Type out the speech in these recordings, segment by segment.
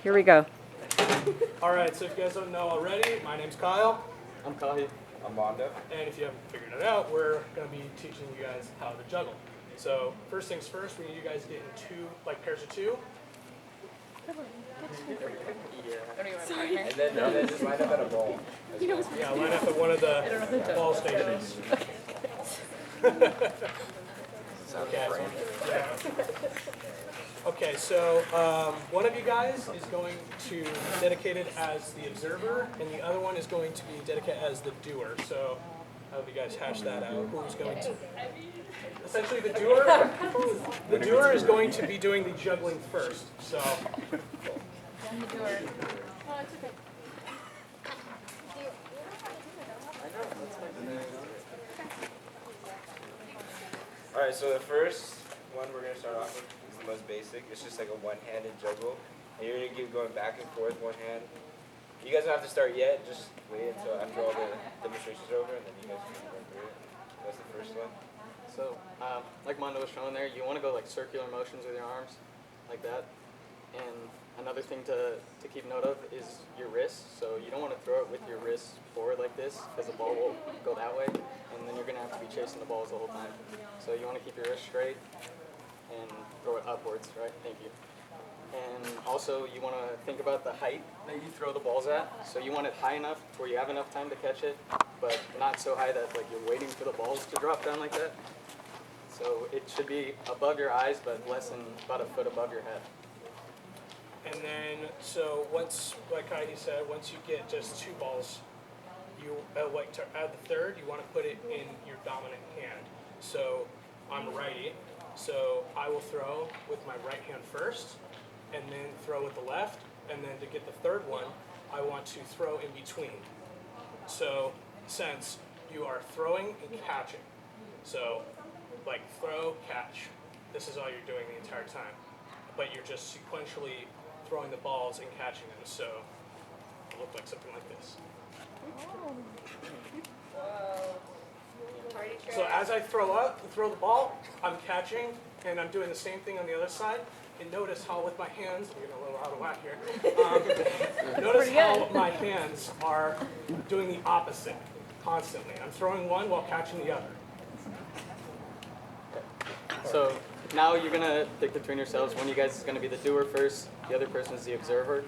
Here we go. All right, so if you guys don't know already, my name's Kyle. I'm Kahi. I'm Mondo. And if you haven't figured it out, we're going to be teaching you guys how to juggle. So first things first, we need you guys to get in two, like pairs of two. And then just line up at a ball. Yeah, line up at one of the ball stations. Okay. Yeah. Okay, so one of you guys is going to be dedicated as the observer, and the other one is going to be dedicated as the doer. So how have you guys hash that out? Who's going to? Essentially, the doer is going to be doing the juggling first. So. I'm the doer. Oh, it's okay. Alright, so the first one we're going to start off with is the most basic. It's just like a one-handed juggle. And you're going to keep going back and forth, one hand. You guys don't have to start yet. Just wait until after all the demonstrations are over, and then you guys can run through it. That's the first one. So, like Mondo was showing there, you want to go like circular motions with your arms, like that. And another thing to keep note of is your wrists. So you don't want to throw it with your wrists forward like this, because the ball will go that way, and then you're going to have to be chasing the balls the whole time. So you want to keep your wrist straight and throw it upwards, right? Thank you. And also you want to think about the height that you throw the balls at. So you want it high enough where you have enough time to catch it, but not so high that like you're waiting for the balls to drop down like that. So it should be above your eyes, but less than about a foot above your head. And then, so once, like Heidi said, once you get just two balls, you like to add the third, you want to put it in your dominant hand. So I'm righty, so I will throw with my right hand first, and then throw with the left, and then to get the third one, I want to throw in between. So since you are throwing and catching, so like throw, catch, this is all you're doing the entire time, but you're just sequentially throwing the balls and catching them, so it'll look like something like this. So as I throw the ball, I'm catching, and I'm doing the same thing on the other side. And notice how with my hands, I'm getting a little out of whack here. Notice how my hands are doing the opposite constantly. I'm throwing one while catching the other. So now you're going to pick between yourselves. One of you guys is going to be the doer first, the other person is the observer.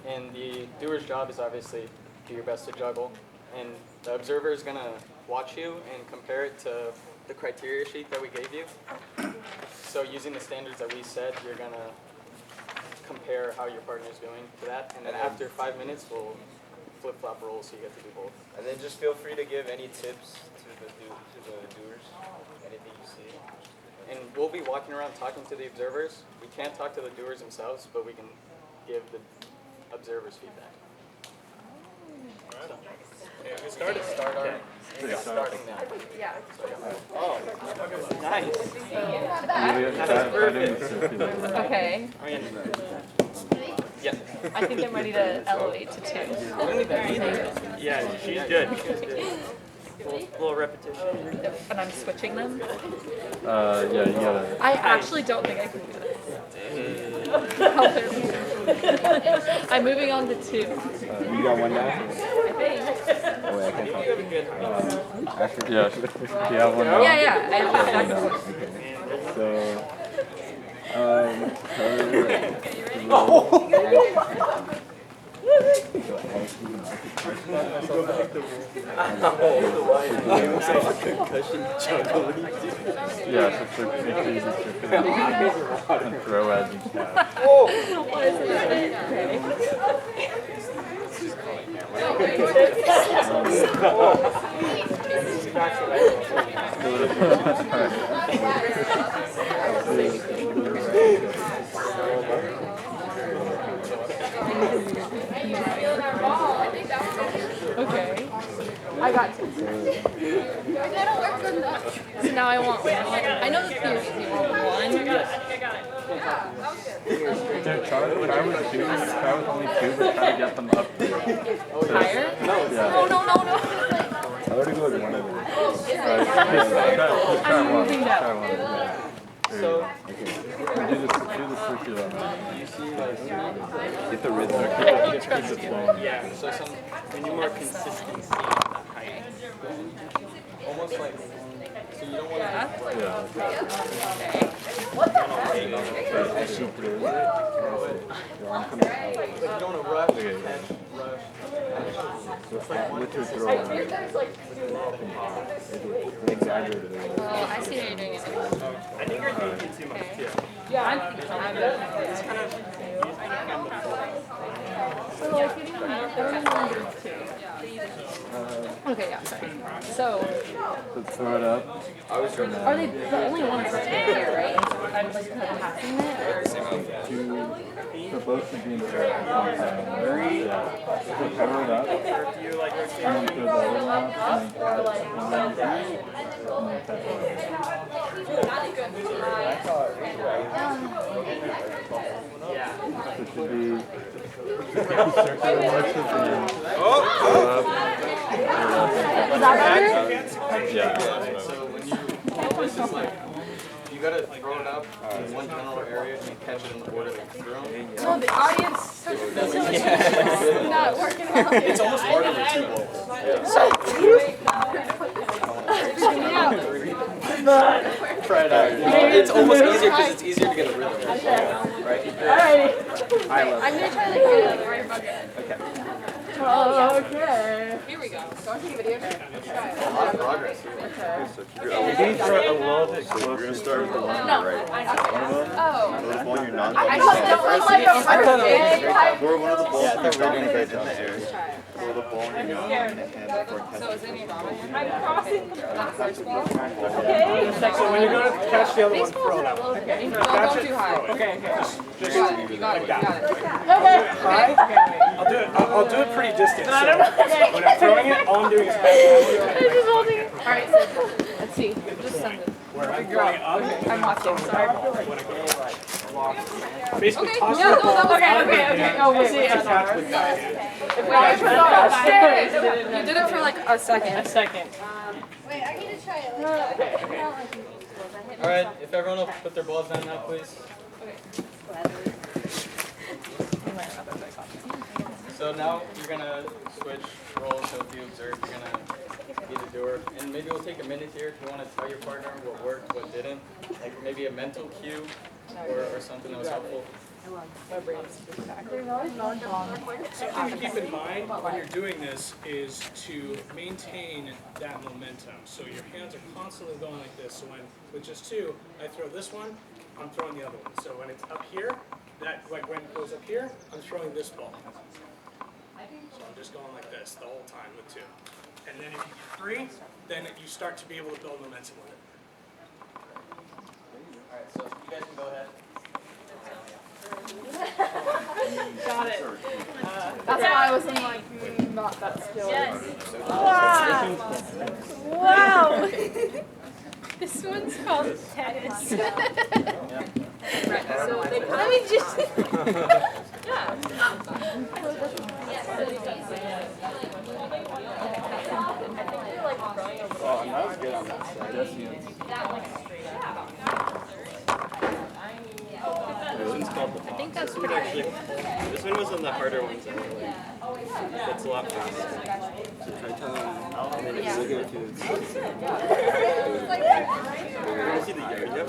And the doer's job is obviously do your best to juggle. And the observer is going to watch you and compare it to the criteria sheet that we gave you. So using the standards that we set, you're going to compare how your partner is doing to that. And then after 5 minutes, we'll flip-flop roles so you get to do both. And then just feel free to give any tips to the doers, anything you see. And we'll be walking around talking to the observers. We can't talk to the doers themselves, but we can give the observers feedback. All right. Okay, we started. Starting now. Yeah. Oh, nice. Okay. Yeah. I think I'm ready to elevate to 2. Yeah, she's good. A little repetition. And I'm switching them? Yeah, you gotta. I actually don't think I can do this. I'm moving on to 2. You got one now? I think. Oh, wait, I can't talk. Actually, yeah, do you have one now? Yeah. I have No. one. Okay. Yeah, so make sure you and throw as you can. Okay. I got 2. So now I want 1. I know the theory is you want 1. Dude, try with 2. Try with only 2, but try to get them up. Higher? Yeah. Oh, no. I already go with one of them. Try one. I'm moving Try down. one. Yeah. So Okay. Do the switch feel that. You see, like, Get the rhythm. Keep it flowing. yeah. So we need more consistency in the height. Almost like, so you don't want to. Yeah. As she throws it, your arm comes out. Like, you don't want to rush, Okay. catch, rush. With your throw, exaggerated. Oh, I see what you're doing. I think you're doing it too much too. Yeah, I'm It's kind of okay, yeah, sorry. So, Throw it up. are they the only ones that's here, right? I'm like passing it, or? The boat should be in the air. Yeah. So throw it up. And then throw the other one up. And then catch one. And then catch one. So it should be circular motions and then throw up. Is that better? Yeah. so when you this is like you gotta throw it up in one general area and catch it in the order that you throw. No, the audience. Not working out. It's almost harder than two balls. Try it out. It's almost easier because it's easier to get a rhythm. Right? I'm gonna try like right above it. Okay. Oh, okay. Here we go. Go into the video. Let's try it. A lot of progress here. You need to throw a little bit closer. You're gonna start with the one on No. the right. Oh. Those one you're not I just don't like my Throw one of the balls Yeah, from they're your really dominant good. hand in the air. Throw the ball in your mouth and before catching. So is it your dominant? I'm crossing the first ball. So when you're going to catch the other one, throw it up. Okay. Don't go too high. Okay. You got it. You got it. You got it. I'll do it pretty distant. So when I'm throwing it, all I'm doing is All right, so let's see. Just send it. where I'm throwing it up. I'm watching. Sorry. Basically, Okay. toss Yeah, the no, ball. that was okay. Oh, wait. Catch with my hand. You did it for like a second. A second. Wait, I need to try it. All right, if everyone will put their balls down now, please. So now you're gonna switch roles. So if you observe, you're gonna be the doer, and maybe we'll take a minute here if you want to tell your partner what worked, what didn't, like maybe a mental cue or something that was helpful. Something to keep in mind when you're doing this is to maintain that momentum. So your hands are constantly going like this. So when with just two, I throw this one, I'm throwing the other one. So when it's up here, that like when it goes up here, I'm throwing this ball. So I'm just going like this the whole time with two. And then if you get three, then you start to be able to build momentum with it. All right, so you guys can go ahead. Got it. That's why I was in like not that skilled. Wow. This one's called tennis. Right. So they I mean, just. Oh, and that was good on that side. Yes, yes. This one's called the I think that's pretty good. This one was one of the harder ones. It's a lot faster. So try telling them, and then just look at you. See the yard, yep.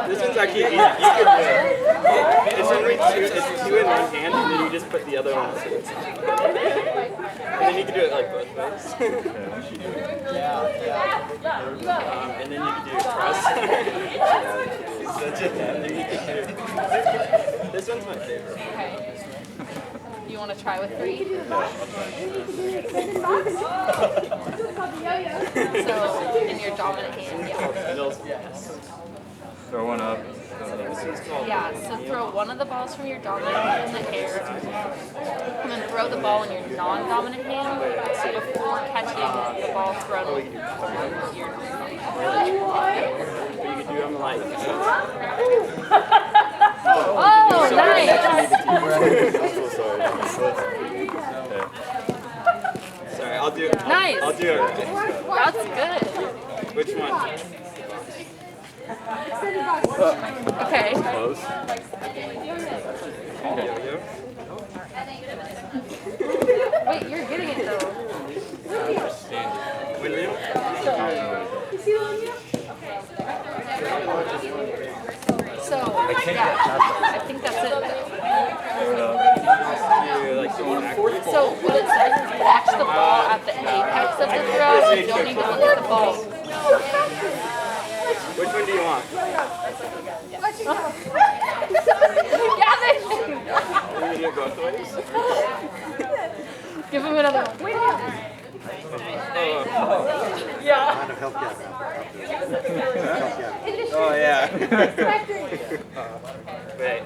This one's actually easy. You can do it. It's only two in one hand, and then you just put the other one on the side. And then you can do it like both ways. And then you can do a press. And then you can do. This one's my favorite. Okay. You want to try with three? So in your dominant hand, yeah. Yes. Throw one up. Yeah, so throw one of the balls from your dominant hand in the air, and then throw the ball in your non-dominant hand before catching the ball thrown with your But you can do them like. Oh, nice! I'm so sorry. Sorry, I'll do it. Nice. I'll do it. That's good. Which one? Yeah, I think that's it. So what it says is catch the ball at the apex of the throw. You don't need to look at the ball. Which one do you want? Gavin! You need to go both ways? Give him another one. Wait a minute. Kind of help you out. Oh, yeah. Wait.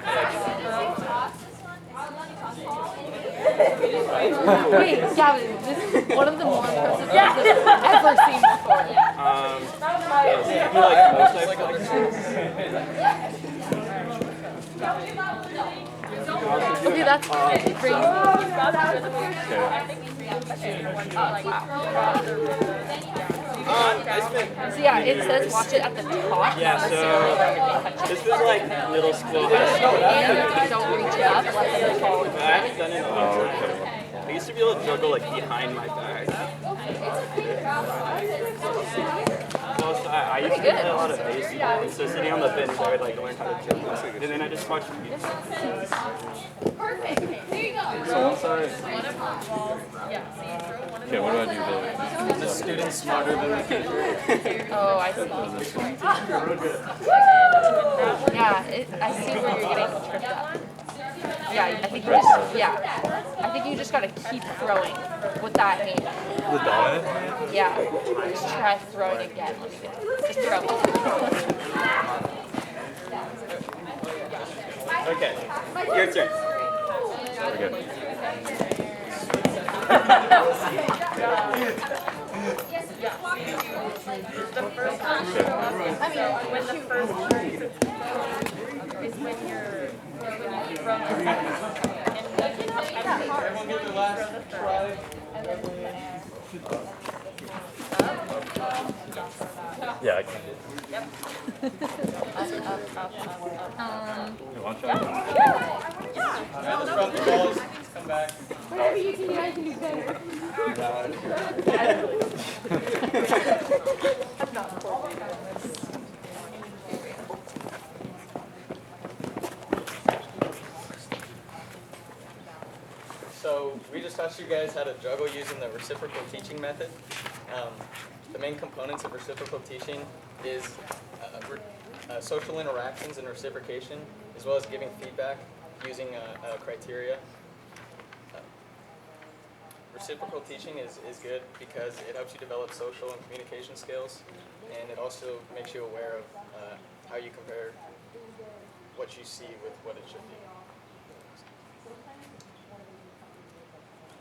Wait, Gavin, this is one of the more impressive things I've ever seen before. Okay, that's crazy. So yeah, it says watch it at the top. Yeah, so this is like middle school, high school. And don't reach up like the ball. I haven't done it in a long time. I used to be able to juggle like behind my back. So I used to play a lot of baseball, and so sitting on the bench, I would like learn how to juggle. And then I just watched YouTube. So once I... Okay, what do I do there? The student's smarter than the teacher. Oh, I see. Yeah, I see where you're getting tripped up. Yeah, I think you just, I think you just gotta keep throwing with that hand. The dominant hand? Yeah, just try throwing again. Just throw. Okay, your turn. Okay. Yeah, I can. You want to try? Come back. Whatever you can do, I can do better. So we just taught you guys how to juggle using the reciprocal teaching method. The main components of reciprocal teaching is social interactions and reciprocation, as well as giving feedback using criteria. Reciprocal teaching is good because it helps you develop social and communication skills, and it also makes you aware of how you compare what you see with what it should be.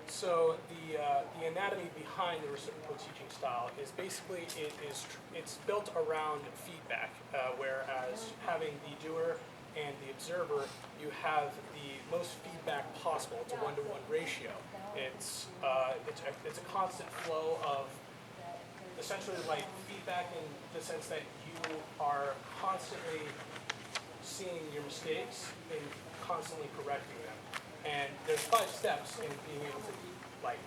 So the anatomy behind the reciprocal teaching style is basically it's built around feedback, whereas having the doer and the observer, you have the most feedback possible. It's a 1-to-1 ratio. It's a constant flow of essentially like feedback in the sense that you are constantly seeing your mistakes and constantly correcting them. And there's 5 steps in being able to like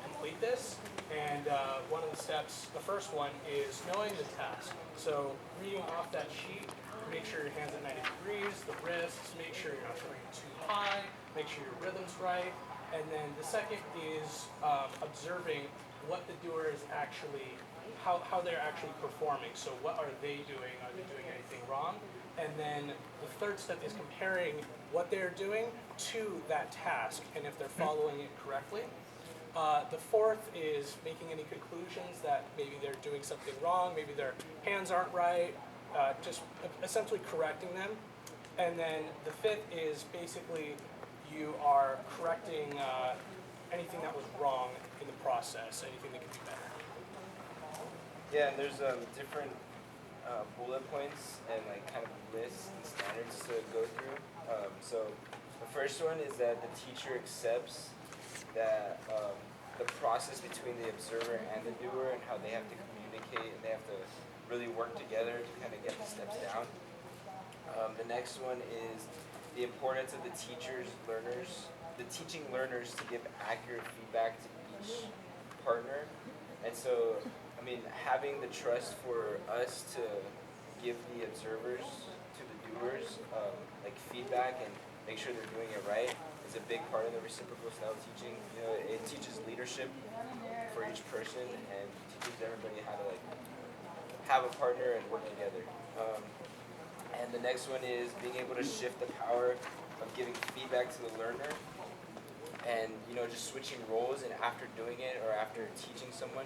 complete this. And one of the steps, the first one is knowing the task. So reading off that sheet, make sure your hands at 90 degrees, the wrists, make sure you're not throwing too high, make sure your rhythm's right. And then the second is observing what the doer is actually, how they're actually performing. So what are they doing? Are they doing anything wrong? And then the third step is comparing what they're doing to that task and if they're following it correctly. The fourth is making any conclusions that maybe they're doing something wrong, maybe their hands aren't right, just essentially correcting them. And then the fifth is basically you are correcting anything that was wrong in the process, anything that could be better. Yeah, and there's different bullet points and like kind of lists and standards to go through. So the first one is that the teacher accepts that the process between the observer and the doer and how they have to communicate and they have to really work together to kind of get the steps down. The next one is the importance of the teaching learners to give accurate feedback to each partner. And so, I mean, having the trust for us to give the observers to the doers like feedback and make sure they're doing it right is a big part of the reciprocal style teaching. You know, it teaches leadership for each person and teaches everybody how to like have a partner and work together. And the next one is being able to shift the power of giving feedback to the learner and, you know, just switching roles, and after doing it or after teaching someone,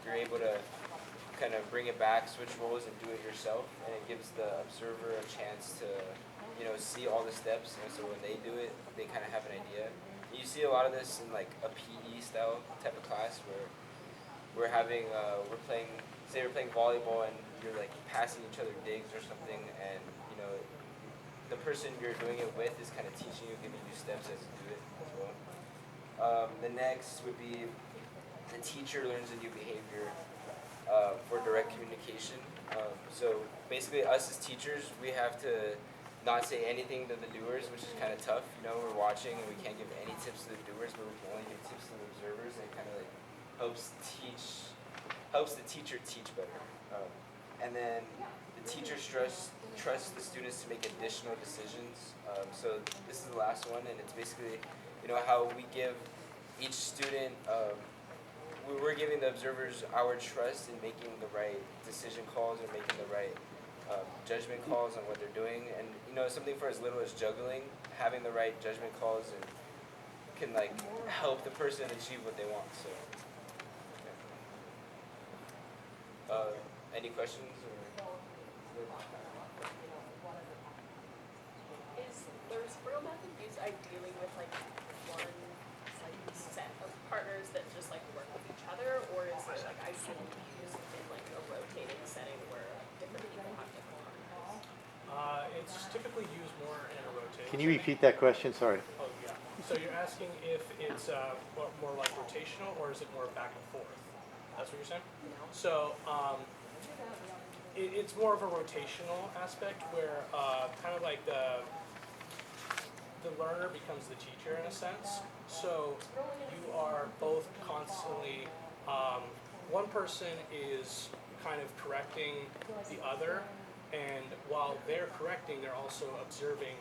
you're able to kind of bring it back, switch roles and do it yourself, and it gives the observer a chance to, you know, see all the steps, and so when they do it, they kind of have an idea. You see a lot of this in like a PE style type of class where we're having, we're playing volleyball and you're like passing each other digs or something, and you know, the person you're doing it with is kind of teaching you, giving you steps as you do it as well. The next would be the teacher learns a new behavior for direct communication. So basically us as teachers, we have to not say anything to the doers, which is kind of tough. You know, we're watching and we can't give any tips to the doers, but we can only give tips to the observers, and it kind of like helps the teacher teach better. And then the teacher trusts the students to make additional decisions. So this is the last one, and it's basically, you know, how we give each student, we're giving the observers our trust in making the right decision calls and making the right judgment calls on what they're doing. And you know, something for as little as juggling, having the right judgment calls and can like help the person achieve what they want. So, any questions? Is the referral method used ideally with like one like set of partners that just like work with each other, or is it like ideally used in like a rotating setting where different people have different partners? It's typically used more in a rotation. Can you repeat that question? Sorry. Oh, yeah. So you're asking if it's more like rotational, or is it more back and forth? That's what you're saying? So it's more of a rotational aspect where kind of like the learner becomes the teacher in a sense. So you are both constantly, one person is kind of correcting the other, and while they're correcting, they're also observing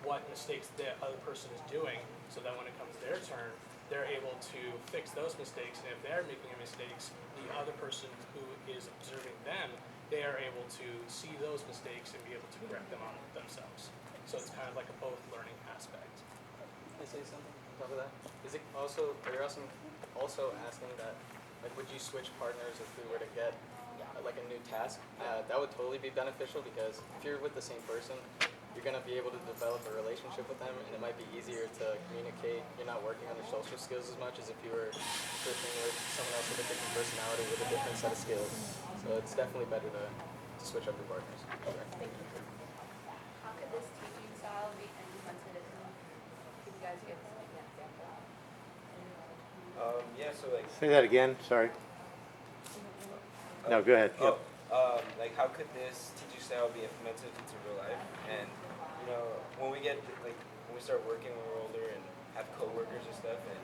what mistakes the other person is doing, so that when it comes their turn, they're able to fix those mistakes, and if they're making mistakes, the other person who is observing them, they are able to see those mistakes and be able to correct them on themselves. So it's kind of like a both learning aspect. Can I say something on top of that? Is it also, are you also asking that, like, would you switch partners if we were to get like a new task? That would totally be beneficial, because if you're with the same person, you're going to be able to develop a relationship with them, and it might be easier to communicate. You're not working on your social skills as much as if you were working with someone else with a different personality, with a different set of skills. So it's definitely better to switch up your partners. Sure. Thank you. How could this teaching style be implemented? Can you guys give an example? Yeah, so like. Say that again. Sorry. No, go ahead. Yep. Like how could this teaching style be implemented into real life? And you know, when we start working when we're older and have coworkers and stuff, and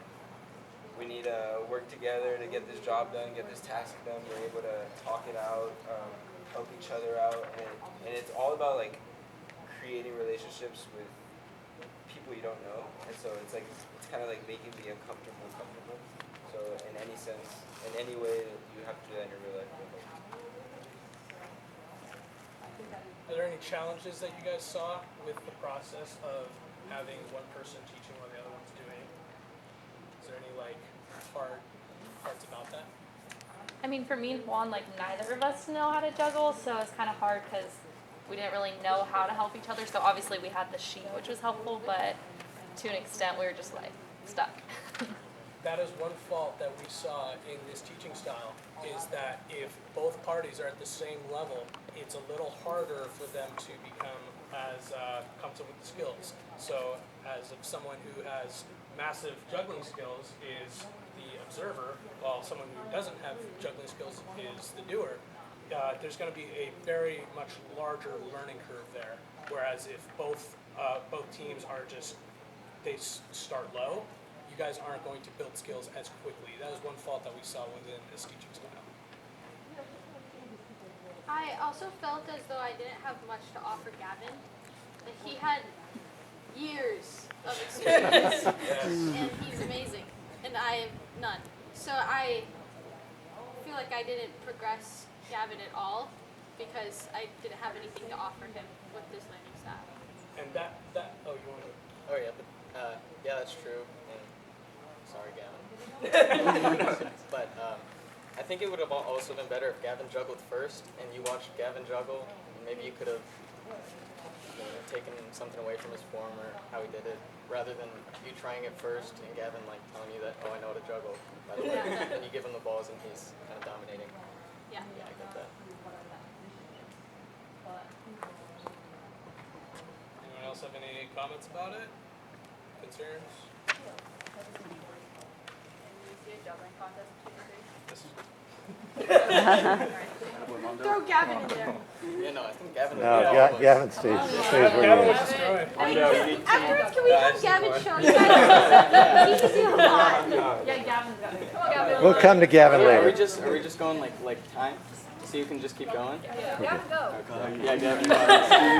we need to work together to get this job done, get this task done, we're able to talk it out, help each other out, and it's all about like creating relationships with people you don't know, and so it's kind of like making the uncomfortable comfortable. So in any sense, in any way that you have to do that in your real life. Are there any challenges that you guys saw with the process of having one person teaching while the other one's doing? Is there any like hard parts about that? I mean, for me and Juan, like neither of us know how to juggle, so it's kind of hard because we didn't really know how to help each other. So obviously we had the sheet, which was helpful, but to an extent we were just like stuck. That is one fault that we saw in this teaching style, is that if both parties are at the same level, it's a little harder for them to become as comfortable with the skills. So as if someone who has massive juggling skills is the observer, while someone who doesn't have juggling skills is the doer, there's going to be a very much larger learning curve there. Whereas if both teams are just, they start low, you guys aren't going to build skills as quickly. That is one fault that we saw within this teaching style. I also felt as though I didn't have much to offer Gavin. he had years of experience, and he's amazing, and I have none. So I feel like I didn't progress Gavin at all because I didn't have anything to offer him with this learning staff. And oh, you want to? Oh yeah, but yeah, that's true. And sorry, Gavin. But I think it would have also been better if Gavin juggled first, and you watched Gavin juggle. And maybe you could have taken something away from his form or how he did it, rather than you trying it first and Gavin like telling you that, oh, I know how to juggle, by the way. And you give him the balls and he's kind of dominating. Yeah. Yeah, I get that. Anyone else have any comments about it? Concerns? Throw Gavin in there. Yeah, no, I think Gavin. No, Gavin stays where he is. Afterwards, can we have Gavin show you guys? He can do a lot. Yeah, Gavin's got it. Come on, Gavin. We'll come to Gavin Are we later. just going like time, so you can just keep going? Gavin, go. Yeah, Gavin.